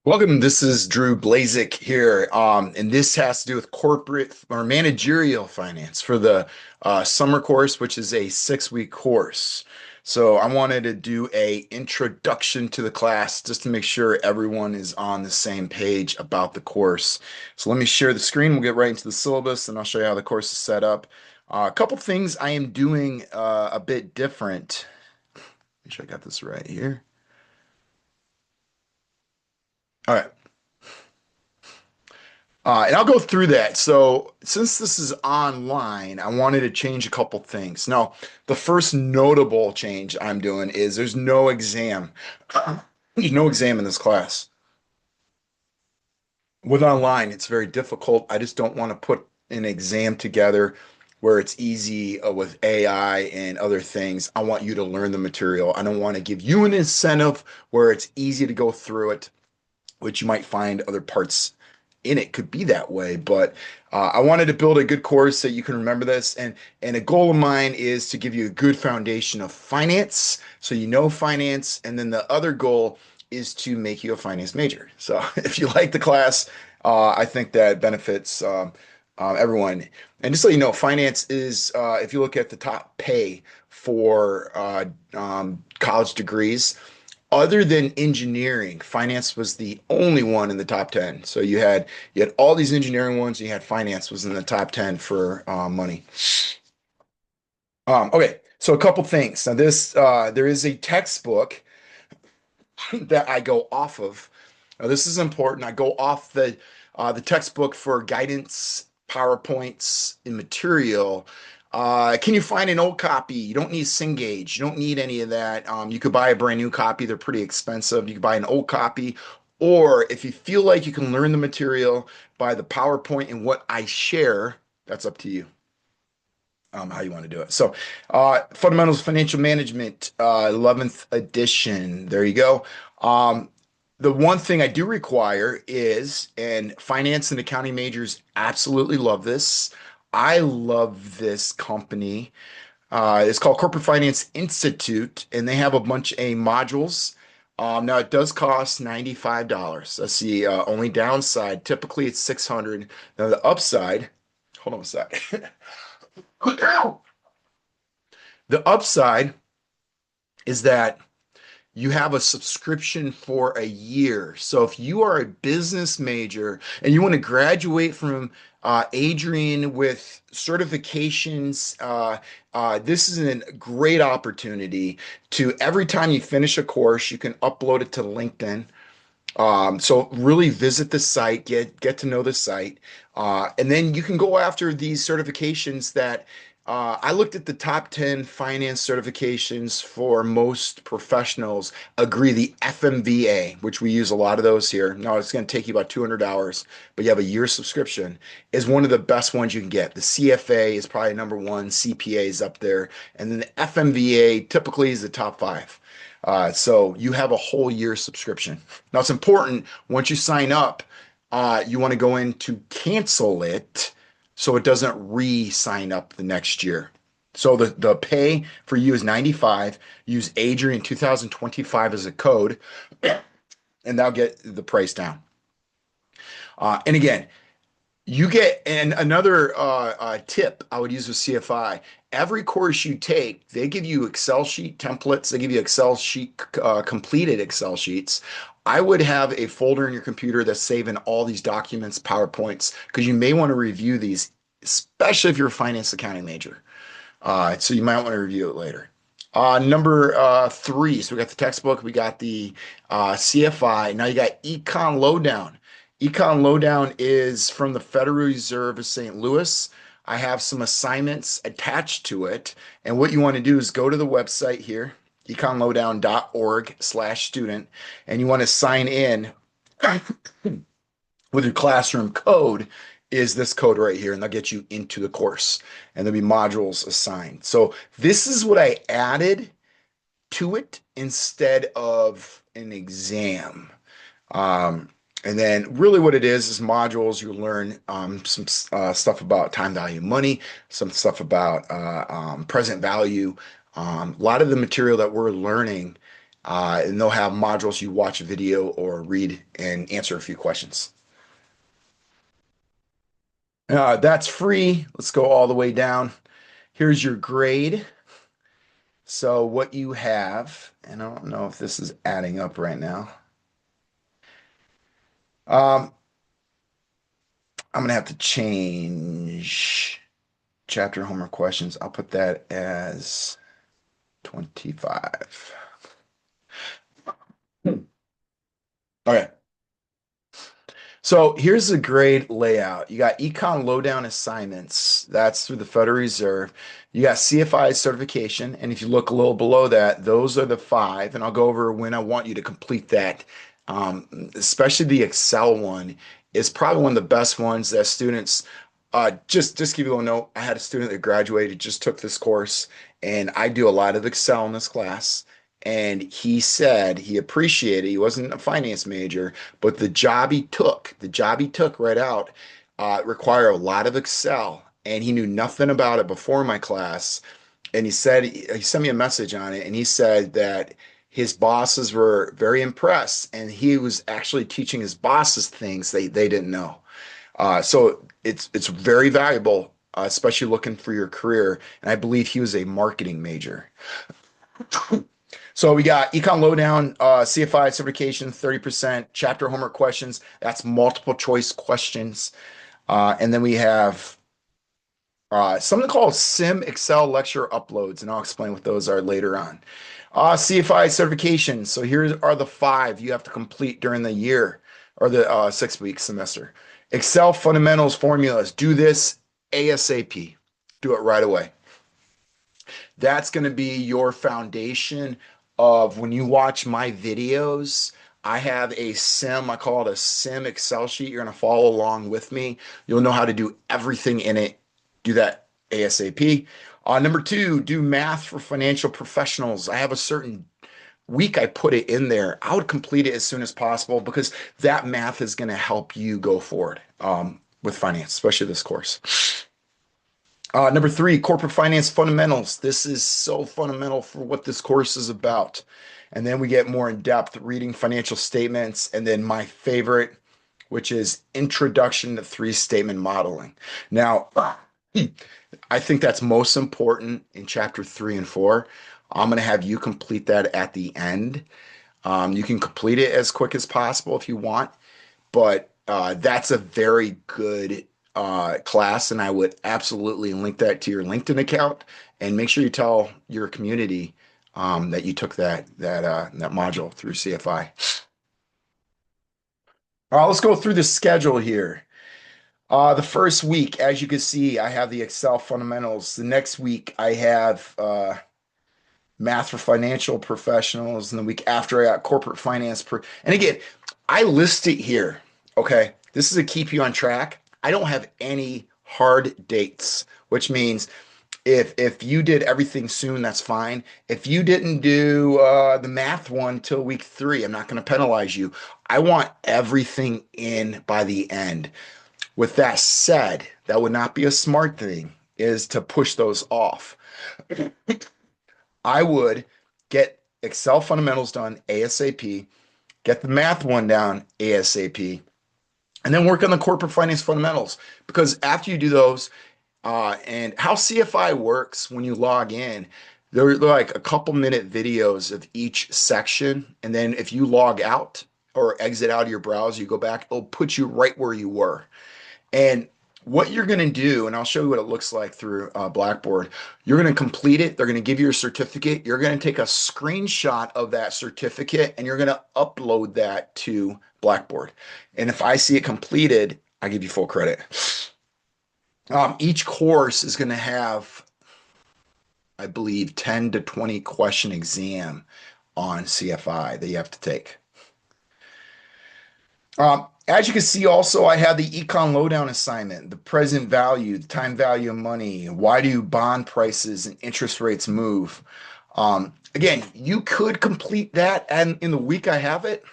Welcome. This is Drew Blazik here, and this has to do with corporate or managerial finance for the summer course, which is a 6-week course. So I wanted to do a introduction to the class just to make sure everyone is on the same page about the course. So let me share the screen. We'll get right into the syllabus, and I'll show you how the course is set up. A couple things I am doing a bit different. Make sure I got this right here. All right. And I'll go through that. So, since this is online, I wanted to change a couple things. Now, the first notable change I'm doing is there's no exam. There's no exam in this class. With online, it's very difficult. I just don't want to put an exam together where it's easy with AI and other things. I want you to learn the material. I don't want to give you an incentive where it's easy to go through it, which you might find other parts in it could be that way. But I wanted to build a good course so you can remember this. And a goal of mine is to give you a good foundation of finance, so you know finance. And then the other goal is to make you a finance major. So if you like the class, I think that benefits everyone. And just so you know, finance is, if you look at the top pay for college degrees, other than engineering, finance was the only one in the top 10. So you had all these engineering ones, you had finance was in the top 10 for money. Okay, so a couple things. Now this there is a textbook that I go off of. Now this is important. I go off the textbook for guidance, PowerPoints, and material. Can you find an old copy? You don't need Cengage. You don't need any of that. You could buy a brand new copy. They're pretty expensive. You could buy an old copy. Or if you feel like you can learn the material by the PowerPoint and what I share, that's up to you, how you want to do it. So, Fundamentals of Financial Management, 11th edition. There you go. Um, the one thing I do require is, and finance and accounting majors absolutely love this. I love this company. It's called Corporate Finance Institute, and they have a bunch of modules. Now it does cost $95. That's the only downside. Typically it's 600. Now the upside, hold on a sec. The upside is that you have a subscription for a year. So if you are a business major and you want to graduate from Adrian with certifications, this is a great opportunity to every time you finish a course, you can upload it to LinkedIn. So really visit the site, get to know the site, and then you can go after these certifications that I looked at the top 10 finance certifications for most professionals agree the FMVA, which we use a lot of those here. Now it's going to take you about 200 hours, but you have a year subscription, is one of the best ones you can get. The CFA is probably number one, CPA is up there, and then the FMVA typically is the top five. So you have a whole year subscription. Now it's important once you sign up, you want to go in to cancel it so it doesn't re-sign up the next year. So the pay for you is 95. Use Adrian 2025 as a code, and that'll get the price down. And again, you get and another tip I would use with CFI. Every course you take, they give you Excel sheet templates. They give you Excel sheet completed Excel sheets. I would have a folder in your computer that's saving all these documents, PowerPoints, because you may want to review these, especially if you're a finance accounting major. So you might want to review it later. Number three. So we got the textbook, we got the CFI. Now you got Econ Lowdown. Econ Lowdown is from the Federal Reserve of St. Louis. I have some assignments attached to it. And what you want to do is go to the website here, econlowdown.org/student, and you want to sign in with your classroom code is this code right here, and they'll get you into the course, and there'll be modules assigned. So this is what I added to it instead of an exam. And then really what it is modules. You learn some stuff about time value of money, some stuff about present value. A lot of the material that we're learning And they'll have modules you watch a video or read and answer a few questions. That's free. Let's go all the way down. Here's your grade. So what you have, and I don't know if this is adding up right now. Um, I'm gonna have to change chapter homework questions. I'll put that as 25. Okay. So here's the grade layout. You got Econ Lowdown assignments. That's through the Federal Reserve. You got CFI certification. And if you look a little below that, those are the five. And I'll go over when I want you to complete that. Especially the Excel one is probably one of the best ones that students, just give you a little note. I had a student that graduated, just took this course, and I do a lot of Excel in this class. And he said he appreciated, he wasn't a finance major, but the job he took right out, required a lot of Excel, and he knew nothing about it before my class. And he sent me a message on it, and he said that his bosses were very impressed, and he was actually teaching his bosses things they didn't know. So it's very valuable, especially looking for your career. And I believe he was a marketing major. So we got Econ Lowdown, CFI certification, 30%, chapter homework questions. That's multiple choice questions. And then we have something called Sim Excel lecture uploads, and I'll explain what those are later on. CFI certification. So here are the five you have to complete during the year or the 6 week semester. Excel fundamentals formulas. Do this ASAP. Do it right away. That's going to be your foundation of when you watch my videos. I have a sim, I call it a sim Excel sheet. You're going to follow along with me. You'll know how to do everything in it. Do that ASAP. Number two, do math for financial professionals. I have a certain week I put it in there. I would complete it as soon as possible because that math is going to help you go forward with finance, especially this course. Number three, corporate finance fundamentals. This is so fundamental for what this course is about. And then we get more in depth reading financial statements. And then my favorite, which is introduction to three statement modeling. Now, I think that's most important in chapter 3 and 4. I'm going to have you complete that at the end. You can complete it as quick as possible if you want, but that's a very good class, and I would absolutely link that to your LinkedIn account and make sure you tell your community that you took that module through CFI. All right, let's go through the schedule here. The first week, as you can see, I have the Excel fundamentals. The next week, I have math for financial professionals, and the week after, I got corporate finance. And again, I list it here. Okay, this is to keep you on track. I don't have any hard dates, which means if you did everything soon, that's fine. If you didn't do the math one till week 3, I'm not going to penalize you. I want everything in by the end. With that said, that would not be a smart thing, is to push those off. I would get Excel fundamentals done ASAP, get the math one down ASAP, and then work on the corporate finance fundamentals. Because after you do those, and how CFI works when you log in, they're like a couple minute videos of each section. And then if you log out or exit out of your browser, you go back, it'll put you right where you were. And what you're going to do, and I'll show you what it looks like through Blackboard, you're going to complete it. They're going to give you a certificate. You're going to take a screenshot of that certificate and you're going to upload that to Blackboard. And if I see it completed, I give you full credit. Each course is going to have, I believe, 10 to 20 question exam on CFI that you have to take. As you can see, also, I have the Econ Lowdown assignment, the present value, the time value of money, why do bond prices and interest rates move? Again, you could complete that and in the week I have it,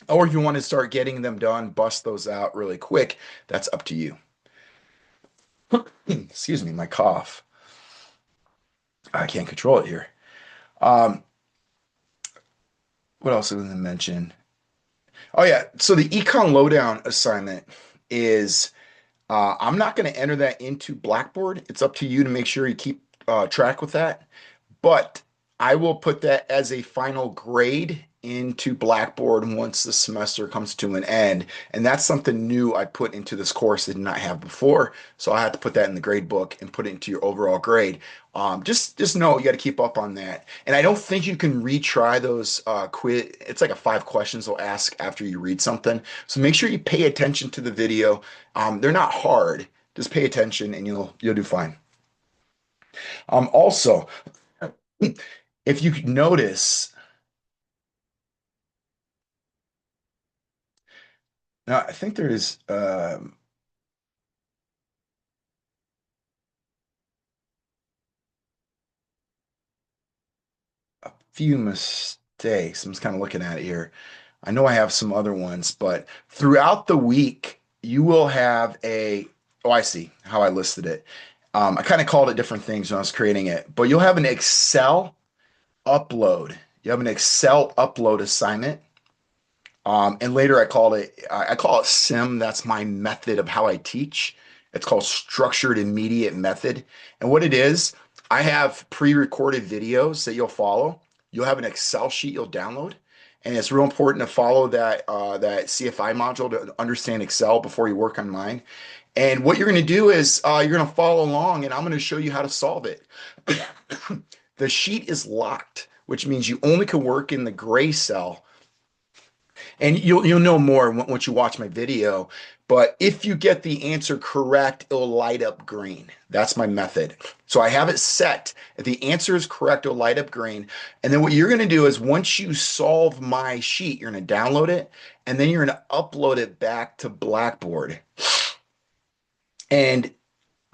or if you want to start getting them done, bust those out really quick, that's up to you. Excuse me, my cough. I can't control it here. Um, what else was I going to mention? Oh yeah, so the econ lowdown assignment is I'm not going to enter that into Blackboard. It's up to you to make sure you keep track with that. But I will put that as a final grade into Blackboard once the semester comes to an end. And that's something new I put into this course I did not have before. So I had to put that in the grade book and put it into your overall grade. Just know you got to keep up on that. And I don't think you can retry those quiz. It's like a 5 questions they'll ask after you read something. So make sure you pay attention to the video. They're not hard. Just pay attention and you'll do fine. Also, if you could notice, now I think there is a few mistakes. I'm just kind of looking at it here. I know I have some other ones, but throughout the week, you will have a, oh, I see how I listed it. I kind of called it different things when I was creating it, but you'll have an Excel upload. You have an Excel upload assignment. And later I call it SIM. That's my method of how I teach. It's called structured immediate method. And what it is, I have pre-recorded videos that you'll follow. You'll have an Excel sheet you'll download. And it's real important to follow that CFI module to understand Excel before you work on mine. And what you're going to do is you're going to follow along, and I'm going to show you how to solve it. The sheet is locked, which means you only can work in the gray cell and you'll know more once you watch my video. But if you get the answer correct, it'll light up green. That's my method. So I have it set. If the answer is correct, it'll light up green. And then what you're going to do is once you solve my sheet, you're going to download it and then you're going to upload it back to Blackboard. And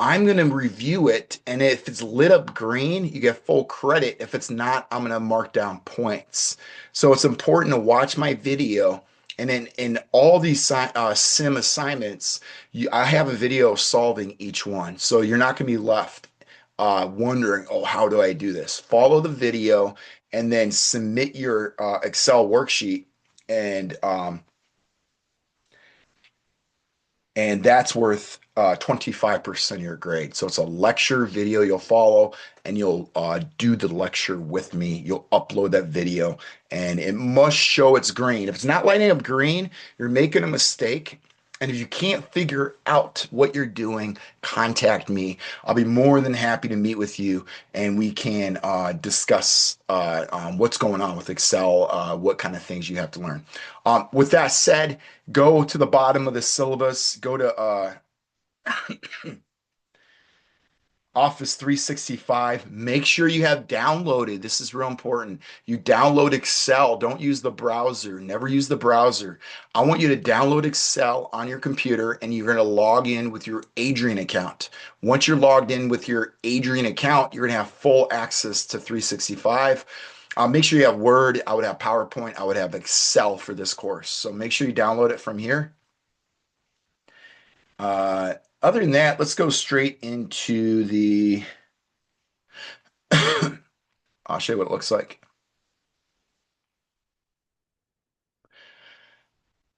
I'm going to review it, and if it's lit up green, you get full credit. If it's not, I'm going to mark down points. So it's important to watch my video. And then in all these sim assignments, I have a video solving each one. So you're not going to be left wondering, oh, how do I do this? Follow the video and then submit your Excel worksheet. And and that's worth 25% of your grade. So it's a lecture video you'll follow, and you'll do the lecture with me. You'll upload that video, and it must show it's green. If it's not lighting up green, you're making a mistake. And if you can't figure out what you're doing, contact me. I'll be more than happy to meet with you, and we can discuss what's going on with Excel, what kind of things you have to learn. With that said, go to the bottom of the syllabus, go to Office 365. Make sure you have downloaded. This is real important. You download Excel. Don't use the browser. Never use the browser. I want you to download Excel on your computer and you're going to log in with your Adrian account. Once you're logged in with your Adrian account, you're going to have full access to 365. Make sure you have Word. I would have PowerPoint. I would have Excel for this course. So make sure you download it from here. Other than that, let's go straight into the, I'll show you what it looks like.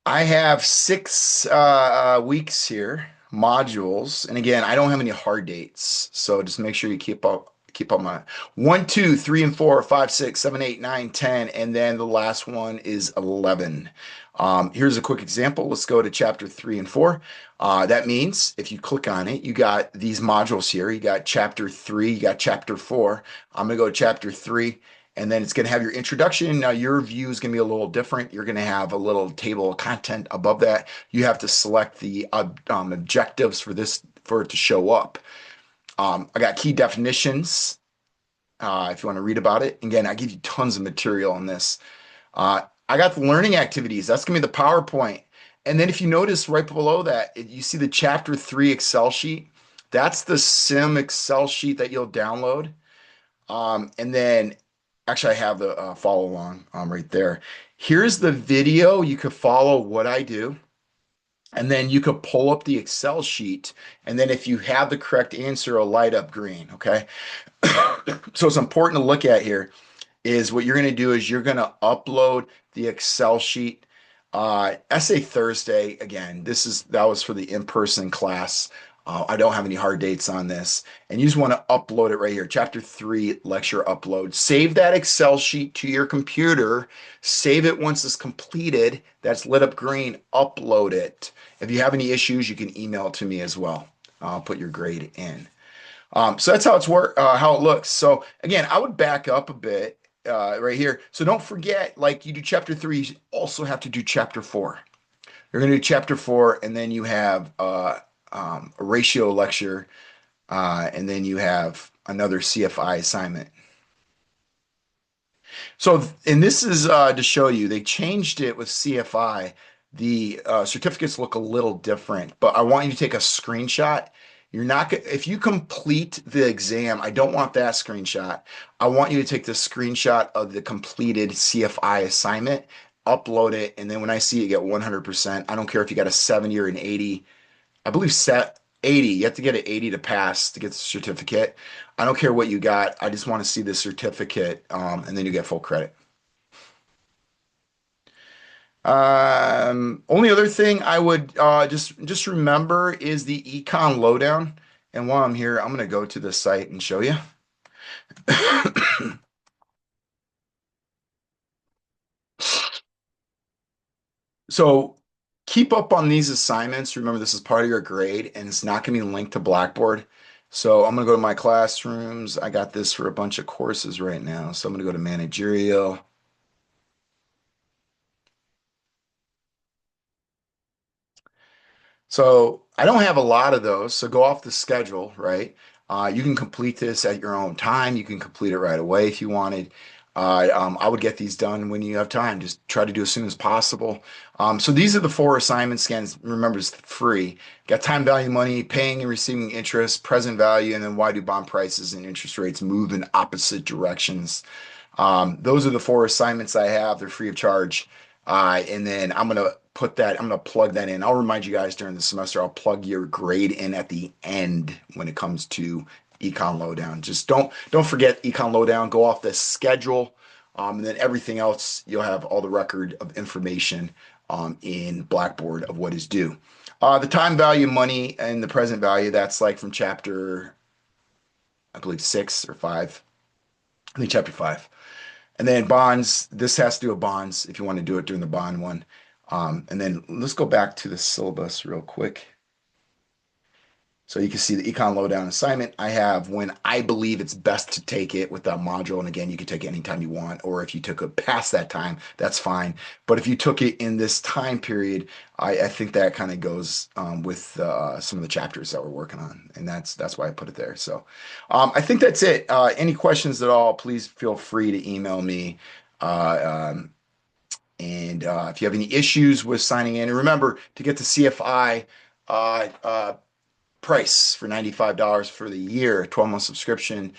I have 6 weeks here, modules. And again, I don't have any hard dates. So just make sure you keep up my 1, 2, 3, and 4, 5, 6, 7, 8, 9, 10, and then the last one is 11. Here's a quick example. Let's go to chapter 3 and 4. That means if you click on it, you got these modules here. You got chapter 3, you got chapter 4. I'm going to go to chapter 3, and then it's going to have your introduction. Now, your view is going to be a little different. You're going to have a little table of content above that. You have to select the objectives for this for it to show up. I got key definitions if you want to read about it. Again, I give you tons of material on this. I got the learning activities. That's going to be the PowerPoint. And then if you notice right below that, you see the chapter 3 Excel sheet. That's the sim Excel sheet that you'll download. And then actually I have the follow along right there. Here's the video. You could follow what I do. And then you could pull up the Excel sheet. And then if you have the correct answer, it'll light up green. Okay. So it's important to look at here is what you're going to do is you're going to upload the Excel sheet. Essay Thursday, again, that was for the in-person class. I don't have any hard dates on this. And you just want to upload it right here. Chapter 3, lecture upload. Save that Excel sheet to your computer. Save it once it's completed. That's lit up green. Upload it. If you have any issues, you can email it to me as well. I'll put your grade in. So that's how it looks. So again, I would back up a bit right here. So don't forget, like you do chapter 3, you also have to do chapter 4. You're going to do chapter 4, and then you have a ratio lecture, and then you have another CFI assignment. So, and this is to show you, they changed it with CFI. The certificates look a little different, but I want you to take a screenshot. You're not, if you complete the exam, I don't want that screenshot. I want you to take the screenshot of the completed CFI assignment, upload it, and then when I see it get 100%, I don't care if you got a 70 or an 80. I believe set 80. You have to get an 80 to pass to get the certificate. I don't care what you got. I just want to see the certificate, and then you get full credit. Only other thing I would just remember is the econ lowdown. And while I'm here, I'm going to go to the site and show you. So keep up on these assignments. Remember, this is part of your grade, and it's not going to be linked to Blackboard. So I'm going to go to my classrooms. I got this for a bunch of courses right now. So I'm going to go to Managerial. So I don't have a lot of those, so go off the schedule, right? You can complete this at your own time. You can complete it right away if you wanted. I would get these done when you have time. Just try to do as soon as possible. So these are the 4 assignment scans. Remember, it's free. Got time value money, paying and receiving interest, present value, and then why do bond prices and interest rates move in opposite directions? Those are the 4 assignments I have. They're free of charge. And then I'm gonna plug that in. I'll remind you guys during the semester, I'll plug your grade in at the end when it comes to Econ Lowdown. Just don't forget Econ Lowdown. Go off the schedule. And then everything else, you'll have all the record of information in Blackboard of what is due. The time value, money, and the present value, that's like from chapter, I believe, 6 or 5. I think chapter 5. And then bonds, this has to do with bonds if you want to do it during the bond one. And then let's go back to the syllabus real quick. So you can see the econ lowdown assignment I have when I believe it's best to take it with that module. And again, you can take it anytime you want, or if you took it past that time, that's fine. But if you took it in this time period, I think that kind of goes with some of the chapters that we're working on. And that's why I put it there. So I think that's it. Any questions at all, please feel free to email me. Uh, um, and if you have any issues with signing in, and remember to get the CFI uh, uh, price for $95 for the year, 12-month subscription,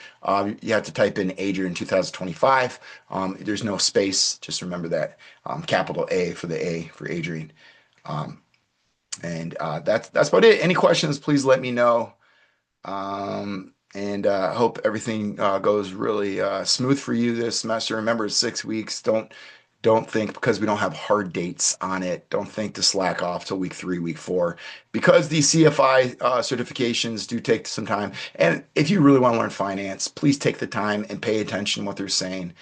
you have to type in Adrian 2025. There's no space. Just remember that. Capital A for the A for Adrian. Um, and that's about it. Any questions, please let me know. And hope everything goes really smooth for you this semester. Remember, it's 6 weeks. Don't think because we don't have hard dates on it. Don't think to slack off till week 3, week 4, because these CFI certifications do take some time. And if you really want to learn finance, please take the time and pay attention to what they're saying.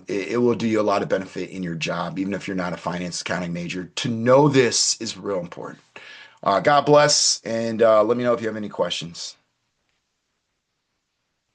It will do you a lot of benefit in your job, even if you're not a finance accounting major. To know this is real important. God bless, and let me know if you have any questions.